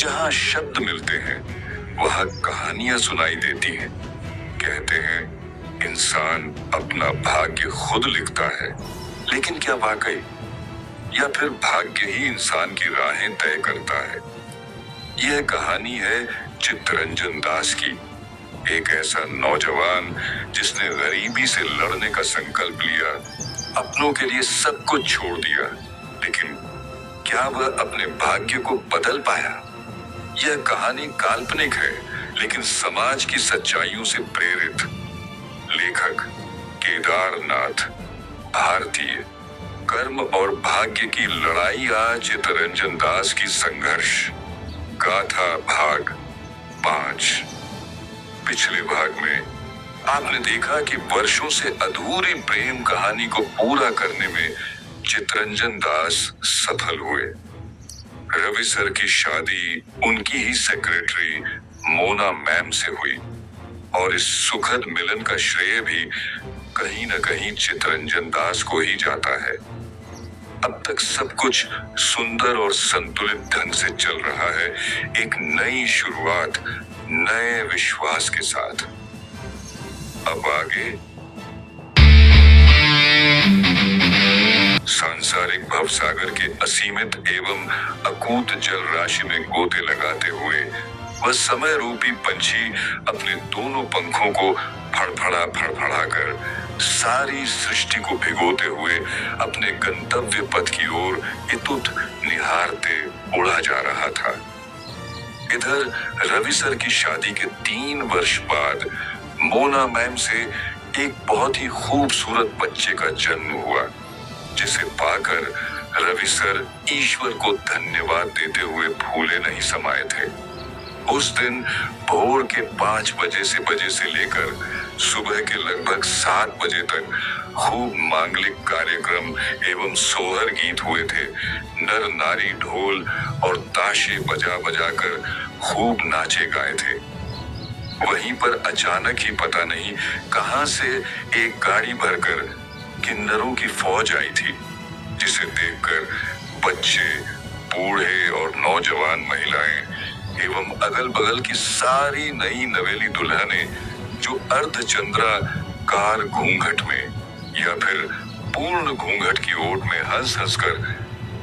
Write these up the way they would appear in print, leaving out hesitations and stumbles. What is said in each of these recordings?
जहाँ शब्द मिलते हैं वहाँ कहानियां सुनाई देती हैं। कहते हैं इंसान अपना भाग्य खुद लिखता है, लेकिन क्या वाकई, या फिर भाग्य ही इंसान की राहें तय करता है? यह कहानी है चित्तरंजन दास की, एक ऐसा नौजवान जिसने गरीबी से लड़ने का संकल्प लिया, अपनों के लिए सब कुछ छोड़ दिया, लेकिन क्या वह अपने भाग्य को बदल पाया? यह कहानी काल्पनिक है, लेकिन समाज की सच्चाइयों से प्रेरित। लेखक केदारनाथ भारतीय। कर्म और भाग्य की लड़ाई आज चित्तरंजन दास की संघर्ष गाथा भाग 5। पिछले भाग में आपने देखा कि वर्षों से अधूरी प्रेम कहानी को पूरा करने में चित्तरंजन दास सफल हुए। रवि सर की शादी उनकी ही सेक्रेटरी मोना मैम से हुई और इस सुखद मिलन का श्रेय भी कहीं न कहीं चित्तरंजन दास को ही जाता है। अब तक सब कुछ सुंदर और संतुलित ढंग से चल रहा है, एक नई शुरुआत नए विश्वास के साथ। अब आगे सांसारिक भवसागर के असीमित एवं अकूत जल राशि में गोते लगाते हुए वह समय रूपी पंछी अपने दोनों पंखों को फड़फड़ा कर सारी सृष्टि को भिगोते हुए अपने गंतव्य पथ की ओर इतुत निहारते उड़ा जा रहा था। इधर रवि सर की शादी के 3 वर्ष बाद मोना मैम से एक बहुत ही खूबसूरत बच्चे का जन्म हुआ, जिसे पाकर रवि सर ईश्वर को धन्यवाद देते हुए फूले नहीं समाये थे। उस दिन भोर के 5 बजे से लेकर सुबह के लगभग 7 बजे तक खूब मांगलिक कार्यक्रम एवं सोहर गीत हुए थे। नर नारी ढोल और ताशे बजा बजा कर खूब नाचे गाए थे। वहीं पर अचानक ही पता नहीं कहां से एक गाड़ी भरकर किन्नरों की फौज आई थी, जिसे देखकर बच्चे, बूढ़े और नौजवान महिलाएं एवं अगल बगल की सारी नई नवेली दुल्हनें जो अर्धचंद्रा कार घूंघट में या फिर पूर्ण घूंघट की ओट में हंस हंस कर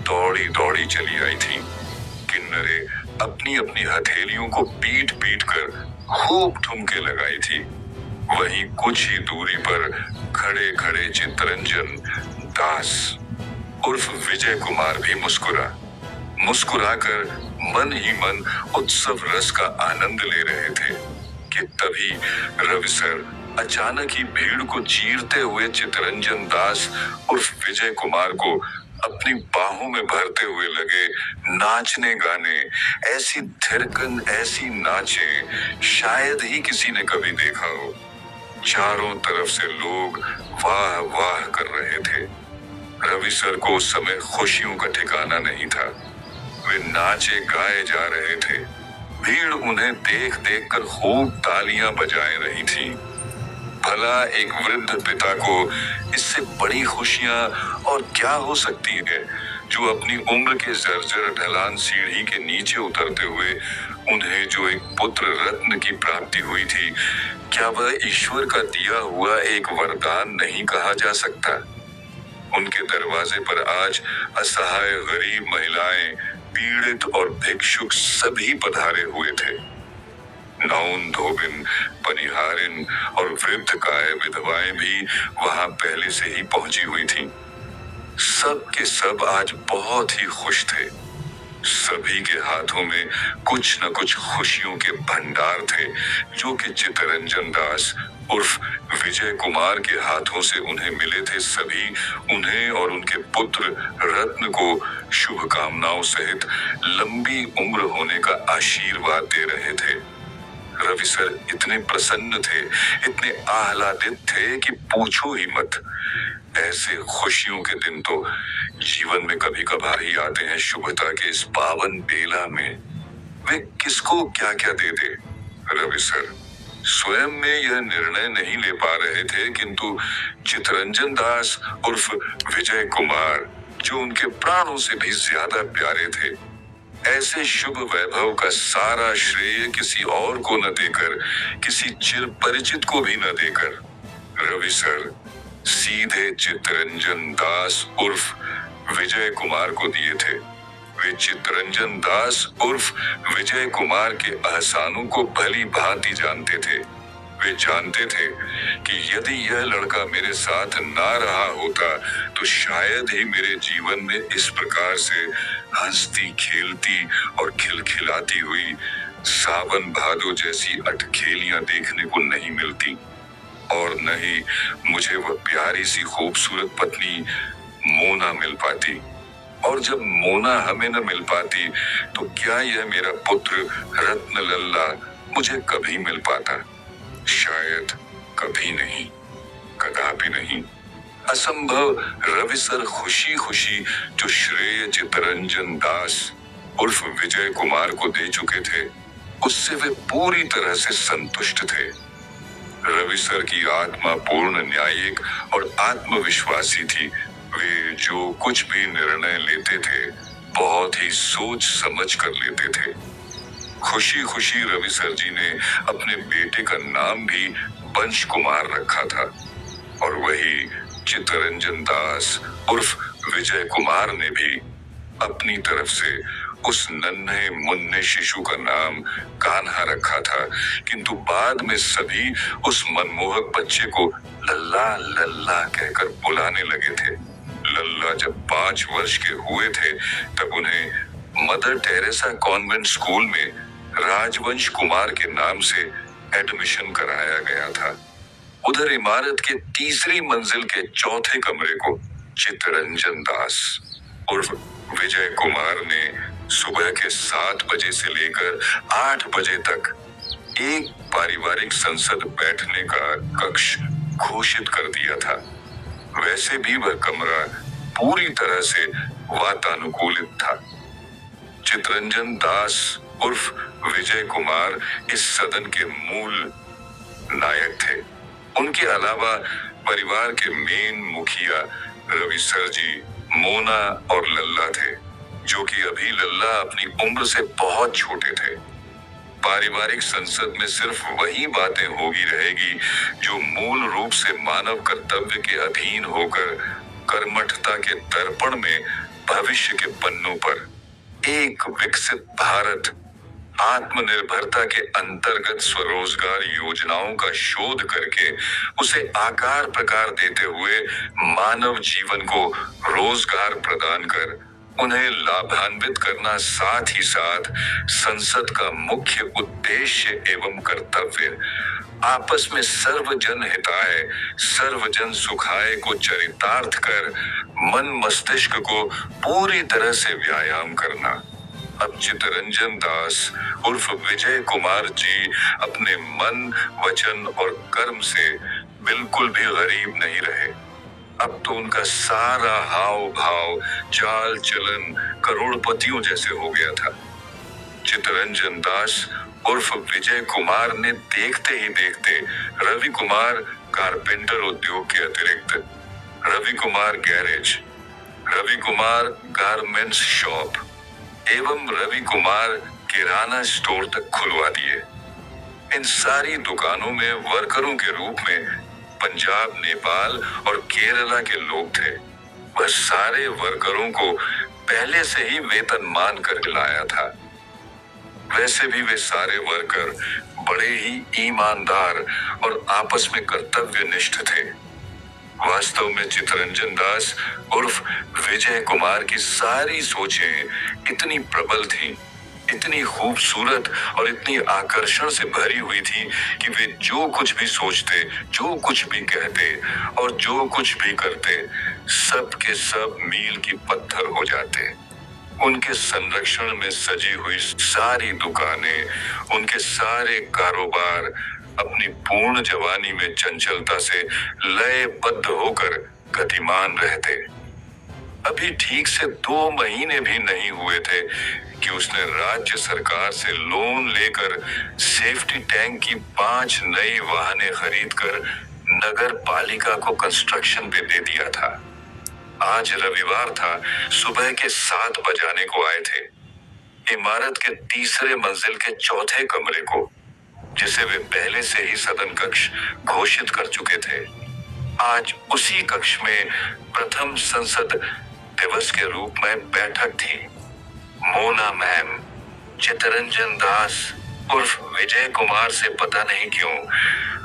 दौड़ी दौड़ी चली आई थी। किन्नरे अपनी अपनी हथेलियों को पीट पीट कर खूब ठुमके लगाई थी। वहीं कुछ ही दूरी पर खड़े खड़े चित्तरंजन दास उर्फ विजय कुमार भी मुस्कुराकर मन ही मन उत्सव रस का आनंद ले रहे थे कि तभी रवि सर अचानक ही भीड़ को चीरते हुए चित्तरंजन दास उर्फ विजय कुमार को अपनी बाहों में भरते हुए लगे नाचने गाने। ऐसी थिरकन, ऐसी नाचे शायद ही किसी ने कभी देखा हो। चारों तरफ से लोग वाह वाह कर रहे थे। रवि सर को उस समय खुशियों का ठिकाना नहीं था। वे नाचे गाए जा रहे थे। भीड़ उन्हें देख देख कर खूब तालियां बजाए रही थी। भला एक वृद्ध पिता को इससे बड़ी खुशियां और क्या हो सकती है, जो अपनी उम्र के जर्जर ढलान सीढ़ी के नीचे उतरते हुए उन्हें जो एक पुत्र रत्न की प्राप्ति हुई थी, क्या वह ईश्वर का दिया हुआ एक वरदान नहीं कहा जा सकता? उनके दरवाजे पर आज असहाय गरीब महिलाएं, पीड़ित और भिक्षुक सभी पधारे हुए थे। नौन धोबिन, पनिहारिन और वृद्ध काय विधवाएं भी वहां पहले से ही पहुंची हुई थीं। सब के सब आज बहुत ही खुश थे। सभी के हाथों में कुछ न कुछ खुशियों के भंडार थे, जो कि चित्तरंजन दास उर्फ विजय कुमार के हाथों से उन्हें मिले थे। सभी उन्हें और उनके पुत्र रत्न को शुभकामनाओं सहित लंबी उम्र होने का आशीर्वाद दे रहे थे। रवि सर इतने प्रसन्न थे, इतने आह्लादित थे कि पूछो ही मत। ऐसे खुशियों के दिन तो जीवन में कभी कभार ही आते हैं। शुभता के इस पावन बेला में वे किसको क्या क्या दे दे। रवि सर स्वयं में यह निर्णय नहीं ले पा रहे थे, किंतु चित्तरंजन दास उर्फ विजय कुमार, जो उनके प्राणों से भी ज्यादा प्यारे थे, ऐसे शुभ वैभव का सारा श्रेय किसी और को न देकर, किसी चिर परिचित को भी न देकर रवि सर सीधे चित्तरंजन दास उर्फ विजय कुमार को दिए थे। वे चित्तरंजन दास उर्फ विजय कुमार के एहसानों को भली भांति जानते थे। वे जानते थे कि यदि यह लड़का मेरे साथ ना रहा होता तो शायद ही मेरे जीवन में इस प्रकार से हंसती खेलती और खिलखिलाती हुई सावन भादो जैसी अटखेलियां देखने को नहीं मिलती, और न ही मुझे वह प्यारी सी खूबसूरत पत्नी मोना मिल पाती। और जब मोना हमें न मिल पाती तो क्या यह मेरा पुत्र रत्न लल्ला मुझे कभी मिल पाता? शायद कभी नहीं, कदापि नहीं। असंभव रवि सर खुशी खुशी जो श्रेय चित्तरंजन दास उर्फ विजय कुमार को दे चुके थे, उससे वे पूरी तरह से संतुष्ट थे। रवि सर की आत्मा पूर्ण न्यायिक और आत्मविश्वासी थी। वे जो कुछ भी निर्णय लेते थे बहुत ही सोच समझ कर लेते थे। खुशी खुशी रवि सर जी ने अपने बेटे का नाम भी वंश कुमार रखा था, और वही चित्तरंजन दास उर्फ विजय कुमार ने भी अपनी तरफ से उस नन्हे मुन्ने शिशु का नाम कान्हा रखा था। किंतु बाद में सभी उस मनमोहक बच्चे को लल्ला लल्ला कहकर बुलाने लगे थे। लल्ला जब 5 वर्ष के हुए थे तब उन्हें मदर टेरेसा कॉन्वेंट स्कूल में राजवंश कुमार के नाम से एडमिशन कराया गया था। उधर इमारत के तीसरी मंजिल के चौथे कमरे को चित्तरंजन दास उर्फ विजय कुमार ने सुबह के 7 बजे से लेकर 8 बजे तक एक पारिवारिक संसद बैठने का कक्ष घोषित कर दिया था। वैसे भी वह कमरा पूरी तरह से वातानुकूलित था। चित्तरंजन दास उर्फ विजय कुमार इस सदन के मूल नायक थे। उनके अलावा परिवार के मेन मुखिया रवि सर जी, मोना और लल्ला थे, जो कि अभी लल्ला अपनी उम्र से बहुत छोटे थे। पारिवारिक संसद में सिर्फ वही बातें होगी रहेगी जो मूल रूप से मानव कर्तव्य के अधीन होकर कर्मठता के दर्पण में भविष्य के पन्नों पर एक विकसित भारत आत्मनिर्भरता के अंतर्गत स्वरोजगार योजनाओं का शोध करके उसे आकार प्रकार देते हुए मानव जीवन को रोजगार प्रदान कर उन्हें लाभान्वित करना, साथ ही साथ संसद का मुख्य उद्देश्य एवं कर्तव्य आपस में सर्वजन हिताय सर्वजन सुखाय को चरितार्थ कर मन मस्तिष्क को पूरी तरह से व्यायाम करना। अब चित्तरंजन दास उर्फ विजय कुमार जी अपने मन, वचन और कर्म से बिल्कुल भी गरीब नहीं रहे। अब तो उनका सारा हाव भाव, चाल चलन करोड़पतियों जैसे हो गया था। चित्तरंजन दास उर्फ विजय कुमार ने देखते ही देखते रवि कुमार कारपेंटर उद्योग के अतिरिक्त Ravi Kumar garage, Ravi Kumar garments shop एवं रवि कुमार किराना स्टोर तक खुलवा दिए। इन सारी दुकानों में वर्करों के रूप में पंजाब, नेपाल और केरला के लोग थे। वह सारे वर्करों को पहले से ही वेतनमान कर लाया था। वैसे भी वे सारे वर्कर बड़े ही ईमानदार और आपस में कर्तव्यनिष्ठ थे। वास्तव में चित्तरंजन दास उर्फ विजय कुमार की सारी सोचें इतनी प्रबल थीं, इतनी खूबसूरत और इतनी आकर्षण से भरी हुई थी कि वे जो कुछ भी सोचते, जो कुछ भी कहते और जो कुछ भी करते, सब के सब मील की पत्थर हो जाते। उनके संरक्षण में सजी हुई सारी दुकानें, उनके सारे कारोबार अपनी पूर्ण जवानी में चंचलता से लयबद्ध होकर गतिमान रहते। अभी ठीक से 2 महीने भी नहीं हुए थे कि उसने राज्य सरकार से लोन लेकर सेफ्टी टैंक की 5 नई वाहनें खरीदकर नगर पालिका को कंस्ट्रक्शन पे दे दिया था। आज रविवार था, सुबह के 7 बजाने को आए थे। इमारत के तीसरे मंजिल के चौथे कमरे को, जिसे वे पहले से ही सदन कक्ष घोषित कर चुके थे। आज उसी कक्ष में प्रथम संसद दिवस के रूप में बैठक थी। मोना मैम चितरंजन दास उर्फ विजय कुमार से पता नहीं क्यों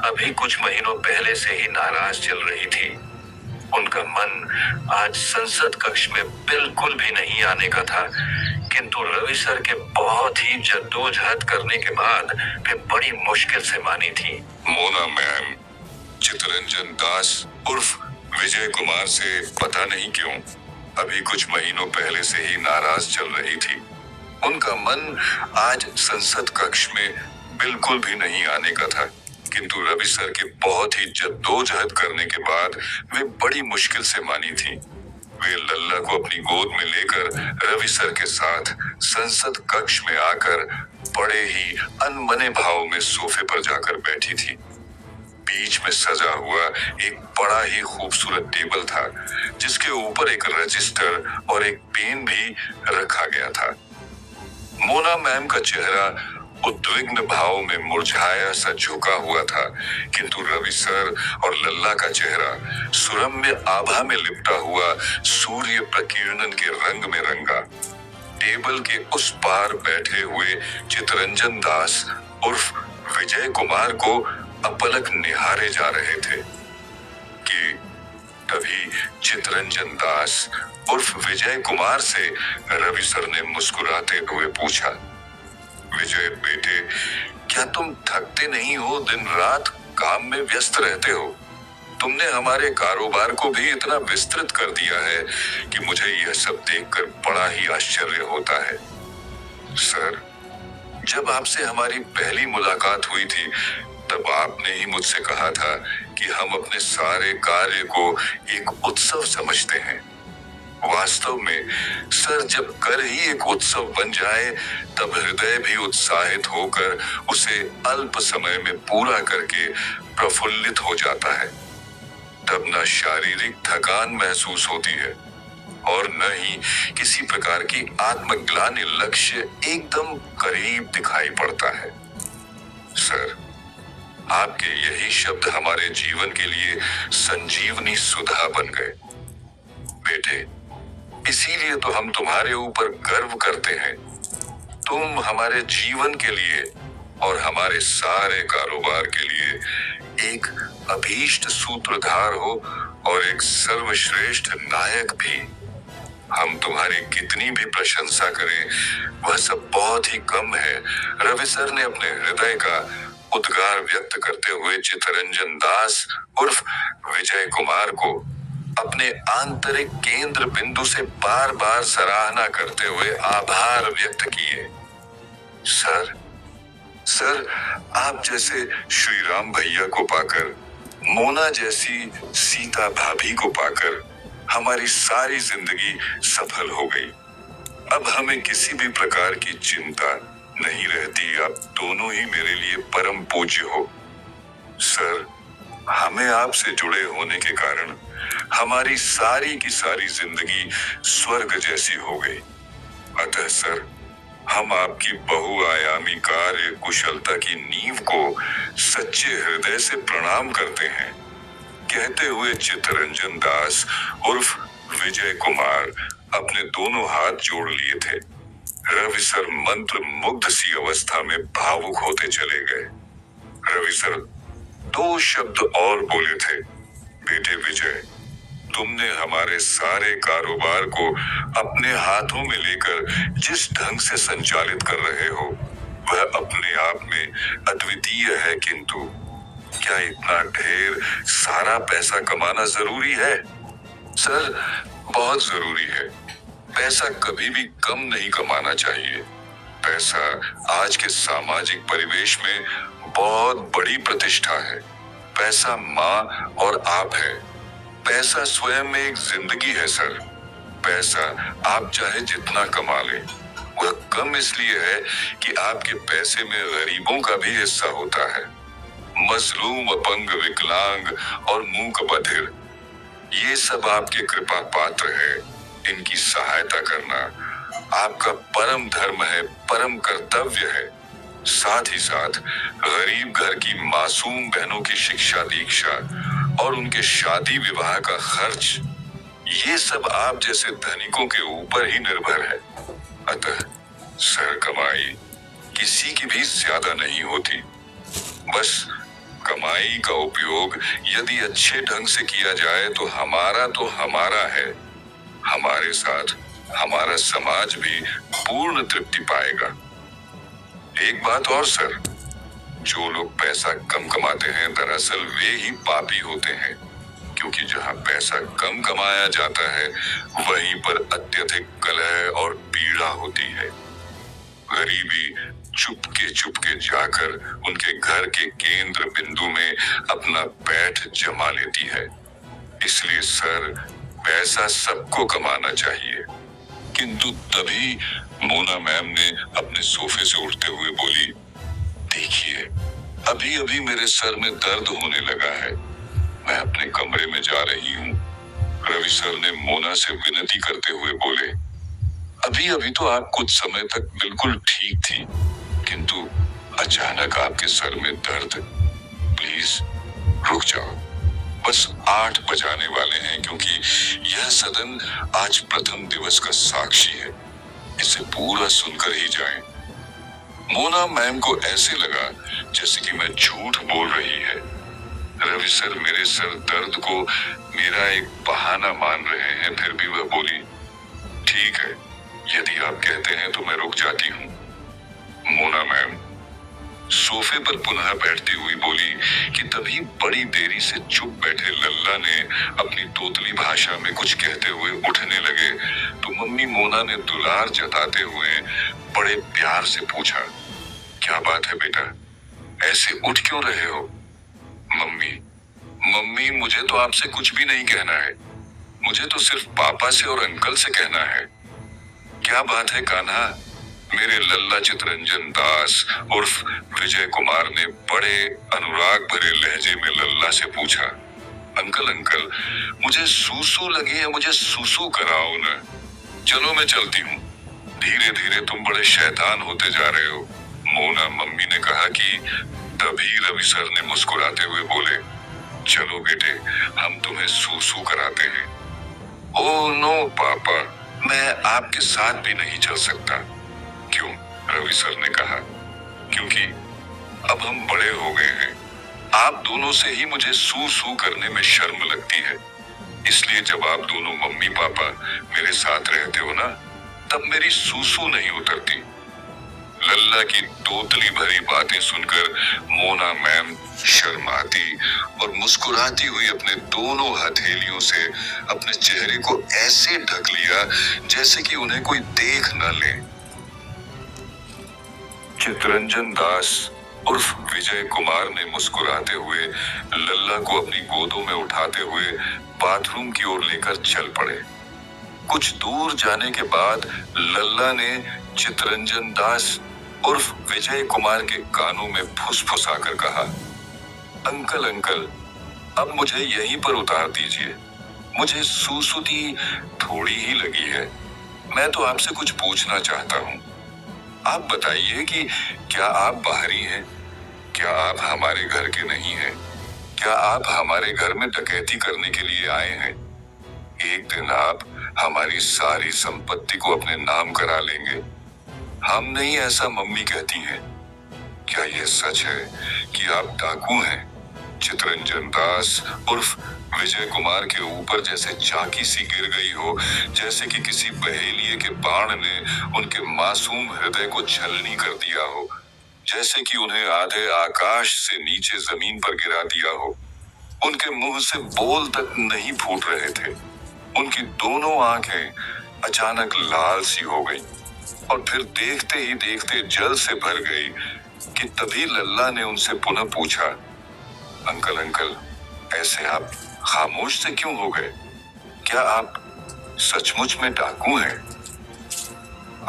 अभी कुछ महीनों पहले से ही नाराज चल रही थी। उनका मन आज संसद कक्ष में बिल्कुल भी नहीं आने का था, किंतु रवि सर के बहुत ही जद्दोजहद करने के बाद वे बड़ी मुश्किल से मानी थी। मोना मैम चितरंजन दास उर्फ विजय कुमार से पता नहीं क्यों अभी कुछ महीनों पहले से ही नाराज चल रही थी। उनका मन आज संसद कक्ष में बिल्कुल भी नहीं आने का था, किंतु रवि सर के बहुत ही जद्दोजहद करने के बाद वे बड़ी मुश्किल से मानी थी। वे लल्ला को अपनी गोद में लेकर रवि सर के साथ संसद कक्ष में आकर बड़े ही अनमने भाव में सोफे पर जाकर बैठी थी। बीच में सजा हुआ एक बड़ा ही खूबसूरत टेबल था, जिसके ऊपर एक रजिस्टर और एक पेन भी रखा गया था। मोना मैम का चेहरा उद्विग्न भाव में मुरझाया सा झुका हुआ था, किंतु रवि सर और लल्ला का चेहरा सुरम्य आभा में लिपटा हुआ सूर्य प्रकीर्णन के रंग में रंगा। टेबल के उस पार बैठे हुए चितरंजन दास उर्फ विजय कुमार को अपलक निहारे जा रहे थे कि तभी चितरंजन दास उर्फ विजय कुमार से रवि सर ने मुस्कुराते हुए पूछा, विजय बेटे, क्या तुम थकते नहीं हो? दिन रात काम में व्यस्त रहते हो। तुमने हमारे कारोबार को भी इतना विस्तृत कर दिया है कि मुझे यह सब देखकर बड़ा ही आश्चर्य होता है। सर, जब आपसे हमारी पहली मुलाकात हुई थी तब आपने ही मुझसे कहा था कि हम अपने सारे कार्य को एक उत्सव समझते हैं। वास्तव में सर, जब कर ही एक उत्सव बन जाए तब हृदय भी उत्साहित होकर उसे अल्प समय में पूरा करके प्रफुल्लित हो जाता है। तब न शारीरिक थकान महसूस होती है और न ही किसी प्रकार की आत्मग्लानि। लक्ष्य एकदम करीब दिखाई पड़ता है। सर, आपके यही शब्द हमारे जीवन के लिए संजीवनी सुधा बन गए। बेटे, इसीलिए तो हम तुम्हारे ऊपर गर्व करते हैं। तुम हमारे जीवन के लिए और हमारे सारे कारोबार के लिए एक अभीष्ट सूत्रधार हो और एक सर्वश्रेष्ठ नायक भी। हम तुम्हारी कितनी भी प्रशंसा करें वह सब बहुत ही कम है। रवि सर ने अपने हृदय का उद्गार व्यक्त करते हुए चितरंजन दास उर्फ विजय कुमार को अपने आंतरिक केंद्र बिंदु से बार बार सराहना करते हुए आभार व्यक्त किए। सर, आप जैसे श्री राम भैया को पाकर, मोना जैसी सीता भाभी को पाकर हमारी सारी जिंदगी सफल हो गई। अब हमें किसी भी प्रकार की चिंता नहीं रहती। आप दोनों ही मेरे लिए परम पूज्य हो। सर, हमें आपसे जुड़े होने के कारण हमारी सारी की सारी जिंदगी स्वर्ग जैसी हो गई। अतः सर, हम आपकी बहुआयामी कार्य कुशलता की नींव को सच्चे हृदय से प्रणाम करते हैं। कहते हुए चितरंजन दास उर्फ विजय कुमार अपने दोनों हाथ जोड़ लिए थे। रवि सर मंत्र मुग्ध सी अवस्था में भावुक होते चले गए। रवि सर 2 शब्द और बोले थे, बेटे विजय, तुमने हमारे सारे कारोबार को अपने हाथों में लेकर जिस ढंग से संचालित कर रहे हो वह अपने आप में अद्वितीय है, किंतु क्या इतना ढेर सारा पैसा कमाना जरूरी है? सर, बहुत जरूरी है। पैसा कभी भी कम नहीं कमाना चाहिए। पैसा आज के सामाजिक परिवेश में बहुत बड़ी प्रतिष्ठा है। पैसा माँ और आप है। पैसा स्वयं में एक जिंदगी है सर। पैसा आप चाहे जितना कमा लें, वह कम इसलिए है कि आपके पैसे में गरीबों का भी हिस्सा होता है। मजलूम, अपंग, विकलांग और मूक बधिर, ये सब आपके कृपा पात्र है। इनकी सहायता करना आपका परम धर्म है, परम कर्तव्य है। साथ ही साथ गरीब घर की मासूम बहनों की शिक्षा दीक्षा और उनके शादी विवाह का खर्च, ये सब आप जैसे धनिकों के ऊपर ही निर्भर है। अतः सर कमाई किसी की भी ज्यादा नहीं होती। बस कमाई का उपयोग यदि अच्छे ढंग से किया जाए तो हमारा है। हमारे साथ हमारा समाज भी पूर्ण तृप्ति पाएगा। एक बात और सर, जो लोग पैसा कम कमाते हैं दरअसल वे ही पापी होते हैं, क्योंकि जहाँ पैसा कम कमाया जाता है वहीं पर अत्यधिक कलह और पीड़ा होती है। गरीबी चुपके जाकर उनके घर के केंद्र बिंदु में अपना पैठ जमा लेती है। इसलिए सर, पैसा सबको कमाना चाहिए। किंतु तभी मोना मैम ने अपने सोफे से उठते हुए बोली, देखिए, अभी अभी मेरे सर में दर्द होने लगा है, मैं अपने कमरे में जा रही हूँ। रवि सर ने मोना से विनती करते हुए बोले, अभी अभी तो आप कुछ समय तक बिल्कुल ठीक थी, किंतु अचानक आपके सर में दर्द। प्लीज रुक जाओ, बस 8 बजाने वाले हैं, क्योंकि यह सदन आज प्रथम दिवस का साक्षी है, इसे पूरा सुनकर ही जाएं। मोना मैम को ऐसे लगा जैसे कि मैं झूठ बोल रही है। रवि सर मेरे सर दर्द को मेरा एक बहाना मान रहे हैं, फिर भी वह बोली, ठीक है, यदि आप कहते हैं तो मैं रुक जाती हूँ। मोना मैम सोफे पर पुनः बैठती हुई बोली कि तभी बड़ी देरी से चुप बैठे लल्ला ने अपनी तोतली भाषा में कुछ कहते हुए उठने लगे तो मम्मी मोना ने दुलार जताते हुए बड़े प्यार से पूछा, क्या बात है बेटा, ऐसे उठ क्यों रहे हो? मम्मी मुझे तो आपसे कुछ भी नहीं कहना है, मुझे तो सिर्फ पापा से और अंकल से कहना है। क्या बात है कान्हा? मेरे लल्ला चितरंजन दास उर्फ विजय कुमार ने बड़े अनुराग भरे लहजे में लल्ला से पूछा। अंकल, मुझे सूसू लगी है, मुझे सूसू कराओ न। चलो मैं चलती हूँ, धीरे धीरे तुम बड़े शैतान होते जा रहे हो, मोना मम्मी ने कहा कि तभी रवि सर ने मुस्कुराते हुए बोले, चलो बेटे, हम तुम्हें सूसू कराते हैं। ओह नो पापा, मैं आपके साथ भी नहीं चल सकता। क्यों? रवि सर ने कहा, क्योंकि अब हम बड़े हो गए हैं, आप दोनों से ही मुझे सू करने में शर्म लगती है, इसलिए जब आप दोनों मम्मी पापा मेरे साथ रहते हो ना, तब मेरी सूसू नहीं उतरती। लल्ला की तोतली भरी बातें सुनकर मोना मैम शर्माती और मुस्कुराती हुई अपने दोनों हथेलियों से अपने चेहरे को ऐसे ढक लिया जैसे कि उन्हें कोई देख न ले। चितरंजन दास उर्फ विजय कुमार ने मुस्कुराते हुए लल्ला को अपनी गोदों में उठाते हुए बाथरूम की ओर लेकर चल पड़े। कुछ दूर जाने के बाद लल्ला ने चितरंजन दास उर्फ विजय कुमार के कानों में फुसफुसाकर कहा, अंकल, अब मुझे यहीं पर उतार दीजिए, मुझे सूसुदी थोड़ी ही लगी है, मैं तो आपसे कुछ पूछना चाहता हूँ। आप बताइए कि क्या आप बाहरी हैं? क्या आप हमारे घर के नहीं हैं? क्या आप हमारे घर में डकैती करने के लिए आए हैं? एक दिन आप हमारी सारी संपत्ति को अपने नाम करा लेंगे। हम नहीं, ऐसा मम्मी कहती हैं। क्या यह सच है कि आप डाकू हैं? चितरंजन दास उर्फ विजय कुमार के ऊपर जैसे चाकी सी गिर गई हो, जैसे कि किसी बहेलिये के बाण ने उनके मासूम हृदय को छलनी कर दिया हो, जैसे कि उन्हें आधे आकाश से नीचे जमीन पर गिरा दिया हो। उनके मुंह से बोल तक नहीं फूट रहे थे। उनकी दोनों आंखें अचानक लाल सी हो गईं और फिर देखते ही देखते जल से भर गई कि तभी लल्ला ने उनसे पुनः पूछा, अंकल, ऐसे आप खामोश से क्यों हो गए? क्या आप सचमुच में डाकू हैं?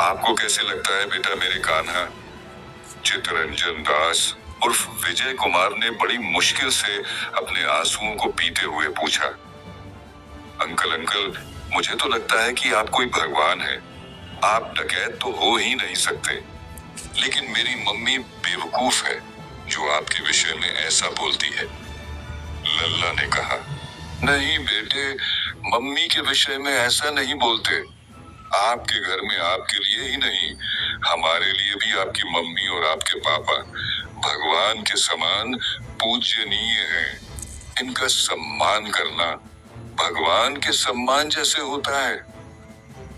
आपको कैसे लगता है बेटा मेरे कान्हा? चितरंजन दास उर्फ विजय कुमार ने बड़ी मुश्किल से अपने आंसुओं को पीते हुए पूछा। अंकल, मुझे तो लगता है कि आप कोई भगवान है। आप डकैत तो हो ही नहीं सकते, लेकिन मेरी मम्मी बेवकूफ है जो आपके विषय में ऐसा बोलती है। लल्ला ने कहा, नहीं बेटे, मम्मी के विषय में ऐसा नहीं बोलते। आपके घर में आपके लिए ही नहीं, हमारे लिए भी आपकी मम्मी और आपके पापा भगवान के समान पूजनीय हैं। इनका सम्मान करना भगवान के सम्मान जैसे होता है।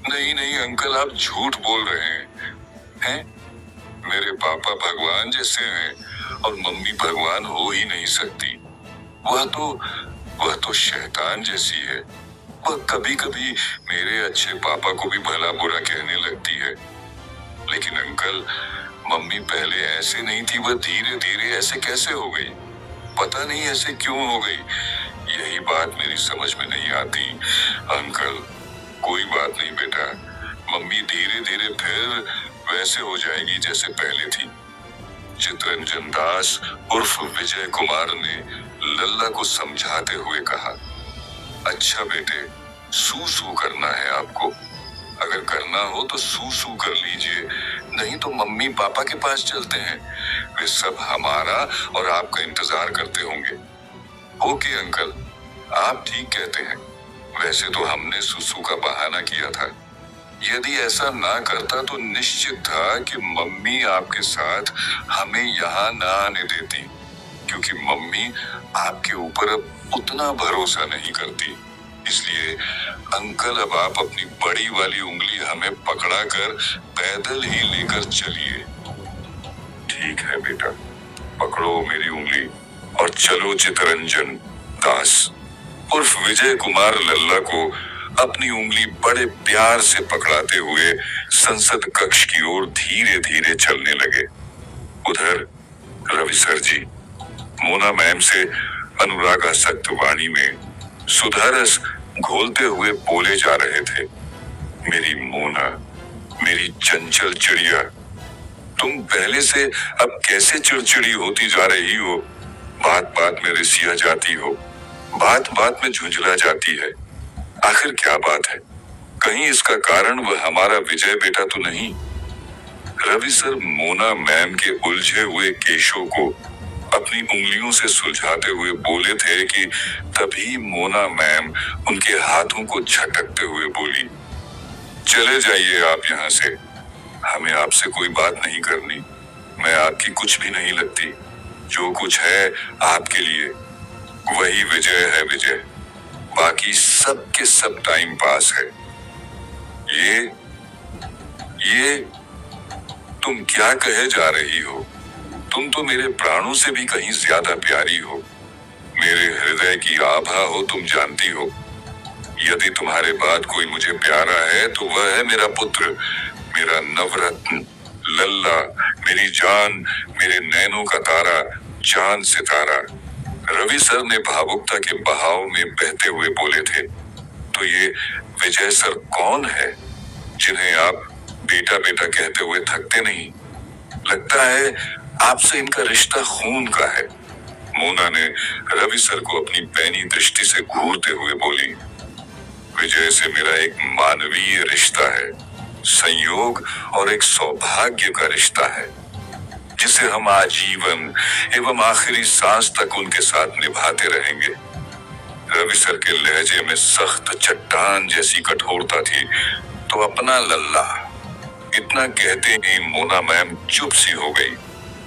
नहीं नहीं अंकल, आप झूठ बोल रहे हैं? मेरे पापा भगवान जैसे हैं और मम्मी भगवान हो ही नहीं सकती। वह तो शैतान जैसी है। वह कभी कभी मेरे अच्छे पापा को भी भला बुरा कहने लगती है। लेकिन अंकल, मम्मी पहले ऐसे नहीं थी, वह धीरे धीरे ऐसे कैसे हो गई? पता नहीं ऐसे क्यों हो गई। यही बात मेरी समझ में नहीं आती। अंकल, कोई बात नहीं बेटा, मम्मी धीरे धीरे फिर वैसे हो जाएगी जैसे पहले थी। चितरंजन दास उर्फ विजय कुमार ने लल्ला को समझाते हुए कहा, अच्छा बेटे, सू सू करना है आपको। अगर करना हो तो सू सू कर लीजिए, नहीं तो मम्मी पापा के पास चलते हैं। वे सब हमारा और आपका इंतजार करते होंगे। ओके अंकल, आप ठीक कहते हैं। वैसे तो हमने सुसु का बहाना किया था। यदि ऐसा ना करता तो निश्चित था कि मम्मी आपके साथ हमें यहाँ ना आने देती, क्योंकि मम्मी आपके ऊपर अब उतना भरोसा नहीं करती। इसलिए अंकल, अब आप अपनी बड़ी वाली उंगली हमें पकड़ाकर पैदल ही लेकर चलिए। ठीक है बेटा, पकड़ो मेरी उंगली और चलो। चितरंजन दास उर्फ विजय कुमार लल्ला को अपनी उंगली बड़े प्यार से पकड़ाते हुए संसद कक्ष की ओर धीरे धीरे चलने लगे। उधर रवि सर जी मोना मैम से अनुरागासक्त वाणी में सुधारस घोलते हुए बोले जा रहे थे, मेरी मोना, मेरी चंचल चिड़िया, तुम पहले से अब कैसे चिड़चिड़ी होती जा रही हो। बात बात में रिसिया जाती हो, बात बात में झुंझला जाती है। आखिर क्या बात है? कहीं इसका कारण वह हमारा विजय बेटा तो नहीं? रवि सर मोना मैम के उलझे हुए केशों को अपनी उंगलियों से सुलझाते हुए बोले थे कि तभी मोना मैम उनके हाथों को झटकते हुए बोली, चले जाइए आप यहाँ से, हमें आपसे कोई बात नहीं करनी। मैं आपकी कुछ भी नहीं लगती। जो कुछ है आपके लिए, वही विजय है विजय, बाकी सब के सब टाइम पास है। ये तुम क्या कहे जा रही हो? तुम तो मेरे प्राणों से भी कहीं ज्यादा प्यारी हो। मेरे हृदय की आभा हो, तुम जानती हो। यदि तुम्हारे बाद कोई मुझे प्यारा है तो वह है मेरा पुत्र, मेरा नवरत्न लल्ला, मेरी जान, मेरे नैनों का तारा, चांद सितारा। रवि सर ने भावुकता के बहाव में बहते हुए बोले थे, तो ये विजय सर कौन है जिन्हें आप बेटा बेटा कहते हुए थकते नहीं? लगता है आपसे इनका रिश्ता खून का है। मोना ने रवि सर को अपनी पैनी दृष्टि से घूरते हुए बोली, विजय से मेरा एक मानवीय रिश्ता है, संयोग और एक सौभाग्य का रिश्ता है, जिसे हम आजीवन एवं आखिरी सांस तक उनके साथ निभाते रहेंगे। रवि सर के लहजे में सख्त चट्टान जैसी कठोरता थी। तो अपना लल्ला, इतना कहते ही मोना मैम चुप सी हो गई।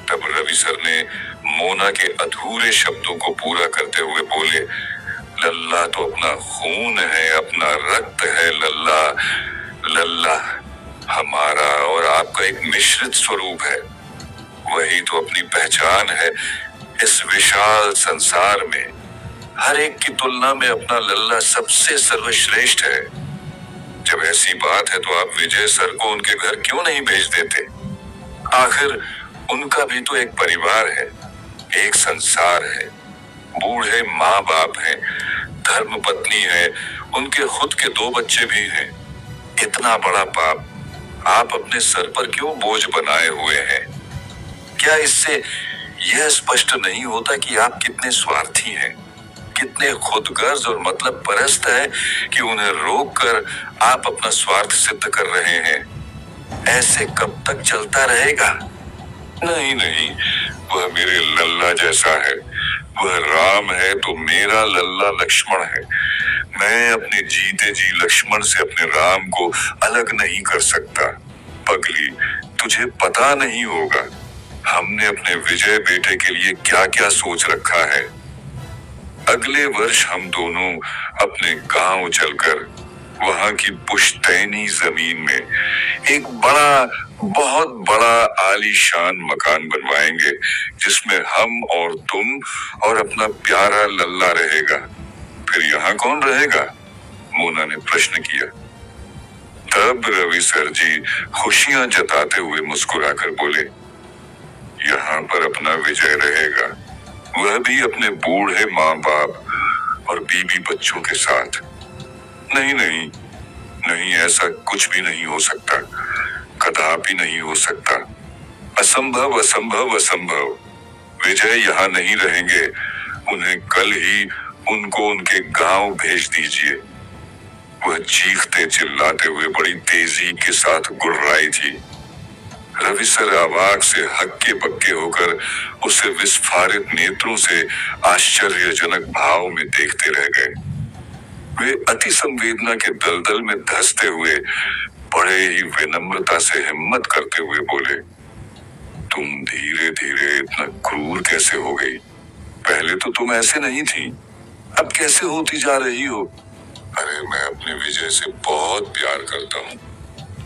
तब रवि सर ने मोना के अधूरे शब्दों को पूरा करते हुए बोले, लल्ला तो अपना खून है, अपना रक्त है लल्ला। लल्ला हमारा और आपका एक मिश्रित स्वरूप है। वही तो अपनी पहचान है इस विशाल संसार में। हर एक की तुलना में अपना लल्ला सबसे सर्वश्रेष्ठ है। जब ऐसी बात है तो आप विजय सर को उनके घर क्यों नहीं भेज देते? आखिर उनका भी तो एक परिवार है, एक संसार है। बूढ़े माँ बाप हैं, धर्म पत्नी है, उनके खुद के 2 बच्चे भी हैं। इतना बड़ा पाप आप अपने सर पर क्यों बोझ बनाए हुए हैं? क्या इससे यह स्पष्ट नहीं होता कि आप कितने स्वार्थी हैं, कितने खुदगर्ज और मतलब परस्त हैं कि उन्हें रोक कर आप अपना स्वार्थ सिद्ध कर रहे हैं? ऐसे कब तक चलता रहेगा? नहीं नहीं, वह मेरे लल्ला जैसा है। वह राम है तो मेरा लल्ला लक्ष्मण है। मैं अपने जीते जी लक्ष्मण से अपने राम को अलग नहीं कर सकता। पगली, तुझे पता नहीं होगा हमने अपने विजय बेटे के लिए क्या क्या सोच रखा है। अगले वर्ष हम दोनों अपने गांव चलकर वहां की पुश्तैनी जमीन में एक बहुत बड़ा आलीशान मकान बनवाएंगे, जिसमें हम और तुम और अपना प्यारा लल्ला रहेगा। फिर यहाँ कौन रहेगा? मोना ने प्रश्न किया। तब रवि सर जी खुशियां जताते हुए मुस्कुराकर बोले, यहाँ पर अपना विजय रहेगा, वह भी अपने बूढ़े माँ बाप और बीबी बच्चों के साथ। नहीं नहीं नहीं, ऐसा कुछ भी नहीं हो सकता, कदापि नहीं हो सकता। असंभव असंभव असंभव। विजय यहाँ नहीं रहेंगे। उन्हें कल ही उनको उनके गांव भेज दीजिए। वह चीखते चिल्लाते हुए बड़ी तेजी के साथ गुर्राई थी। रवि सर अवाक से हक्के बक्के होकर उसे विस्फारित नेत्रों से आश्चर्यजनक भाव में देखते रह गए। वे अति संवेदना के दलदल में धंसते हुए बड़े ही विनम्रता से हिम्मत करते हुए बोले, तुम धीरे धीरे इतना क्रूर कैसे हो गई? पहले तो तुम ऐसे नहीं थी, अब कैसे होती जा रही हो? अरे, मैं अपने विजय से बहुत प्यार करता हूँ।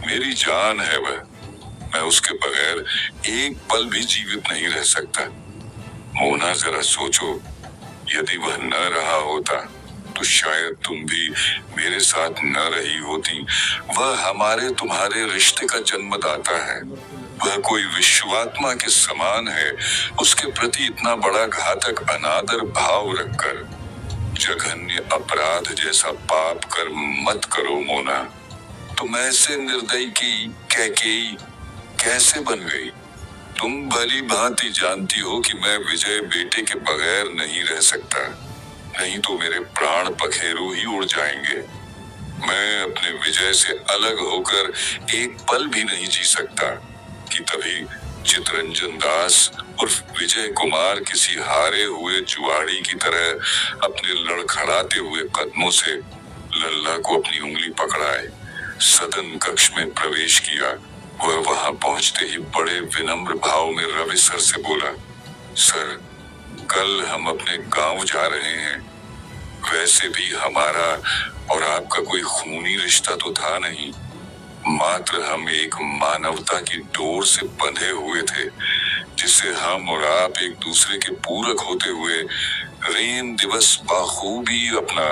मेरी जान है वह। मैं उसके बगैर एक पल भी जीवित नहीं रह सकता। मोना, जरा सोचो, यदि वह न रहा होता तो शायद तुम भी मेरे साथ न रही होती। वह हमारे तुम्हारे रिश्ते का जन्मदाता है। वह कोई विश्वात्मा के समान है। उसके प्रति इतना बड़ा घातक अनादर भाव रखकर जघन्य अपराध जैसा पाप कर्म मत करो मोना। तुम ऐसे निर्दयी की कैकेयी कैसे बन गई? तुम भली भांति जानती हो कि मैं विजय बेटे के बगैर नहीं रह सकता, नहीं तो मेरे प्राण पखेरु ही उड़ जाएंगे। मैं अपने विजय से अलग होकर एक पल भी नहीं जी सकता। कि तभी चितरंजन दास उर्फ विजय कुमार किसी हारे हुए जुआड़ी की तरह अपने लड़खड़ाते हुए कदमों से लल्ला को अपनी उंगली पकड़ाए सदन कक्ष में प्रवेश किया। वह वहां पहुंचते ही बड़े विनम्र भाव में रवि सर से बोला, सर, कल हम अपने गांव जा रहे हैं। वैसे भी हमारा और आपका कोई खूनी रिश्ता तो था नहीं, मात्र हम एक मानवता की डोर से बंधे हुए थे, जिससे हम और आप एक दूसरे के पूरक होते हुए रेन दिवस बाखूबी अपना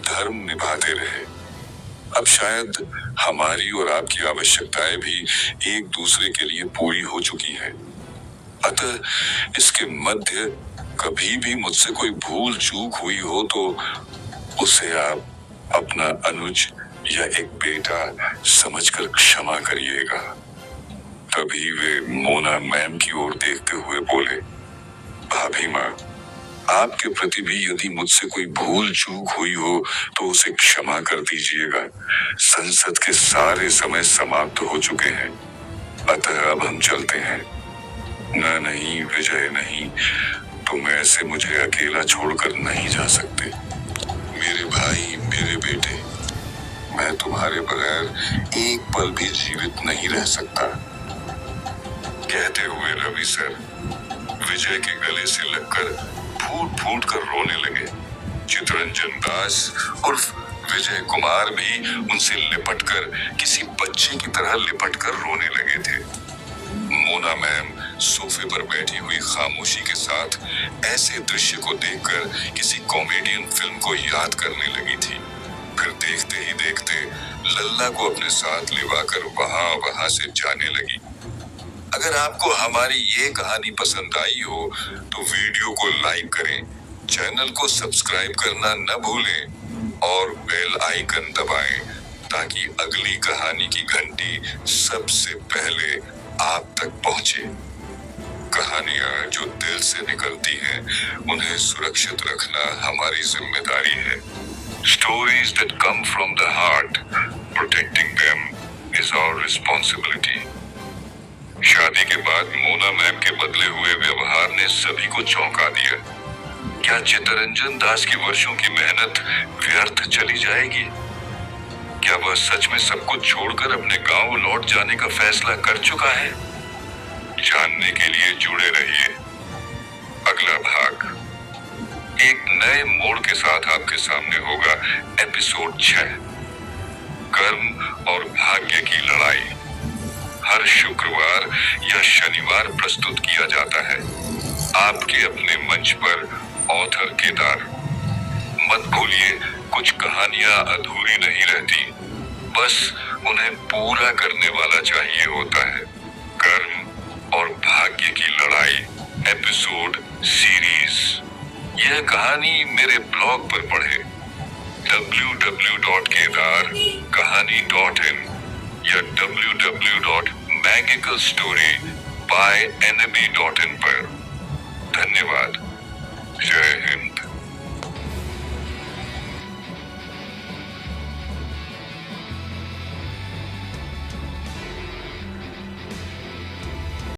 धर्म निभाते रहे। अब शायद हमारी और आपकी आवश्यकताएं भी एक दूसरे के लिए पूरी हो चुकी हैं। अतः इसके मध्य कभी भी मुझसे कोई भूल चूक हुई हो तो उसे आप अपना अनुज या एक बेटा समझकर क्षमा करिएगा। तभी वे मोना मैम की ओर देखते हुए बोले, भाभी माँ, आपके प्रति भी यदि मुझसे कोई भूल चूक हुई हो तो उसे क्षमा कर दीजिएगा। संसद के सारे समय समाप्त हो चुके हैं, अतः अब हम चलते हैं। न नहीं विजय नहीं, तुम ऐसे मुझे अकेला छोड़कर नहीं जा सकते। मेरे भाई, मेरे बेटे, मैं तुम्हारे बगैर एक पल भी जीवित नहीं रह सकता। कहते हुए रवि सर विजय के गले से लगकर फूट फूट कर रोने लगे। चितरंजन दास उर्फ विजय कुमार भी उनसे लिपटकर किसी बच्चे की तरह लिपटकर रोने लगे थे। मोना मैम सोफे पर बैठी हुई खामोशी के साथ ऐसे दृश्य को देखकर किसी कॉमेडियन फिल्म को याद करने लगी थी। फिर देखते ही देखते लल्ला को अपने साथ लिवाकर वहां से जाने लगी। अगर आपको हमारी ये कहानी पसंद आई हो तो वीडियो को लाइक करें, चैनल को सब्सक्राइब करना न भूलें और बेल आइकन दबाएं ताकि अगली कहानी की घंटी सबसे पहले आप तक पहुंचे। कहानियां जो दिल से निकलती हैं, उन्हें सुरक्षित रखना हमारी जिम्मेदारी है। Stories that come from the heart, protecting them is our responsibility. शादी के बाद मोना मैम के बदले हुए व्यवहार ने सभी को चौंका दिया। क्या चितरंजन दास की वर्षों की मेहनत व्यर्थ चली जाएगी? क्या वह सच में सब कुछ छोड़कर अपने गांव लौट जाने का फैसला कर चुका है? जानने के लिए जुड़े रहिए। अगला भाग एक नए मोड़ के साथ आपके सामने होगा। एपिसोड 6, कर्म और भाग्य की लड़ाई। हर शुक्रवार या शनिवार प्रस्तुत किया जाता है आपके अपने मंच पर ऑथर केदार। मत भूलिए, कुछ कहानियां अधूरी नहीं रहती, बस उन्हें पूरा करने वाला चाहिए होता है। कर्म और भाग्य की लड़ाई एपिसोड सीरीज। यह कहानी मेरे ब्लॉग पर पढ़े www.kedarkahani.in या www.magicalstorybyNB.in पर। धन्यवाद।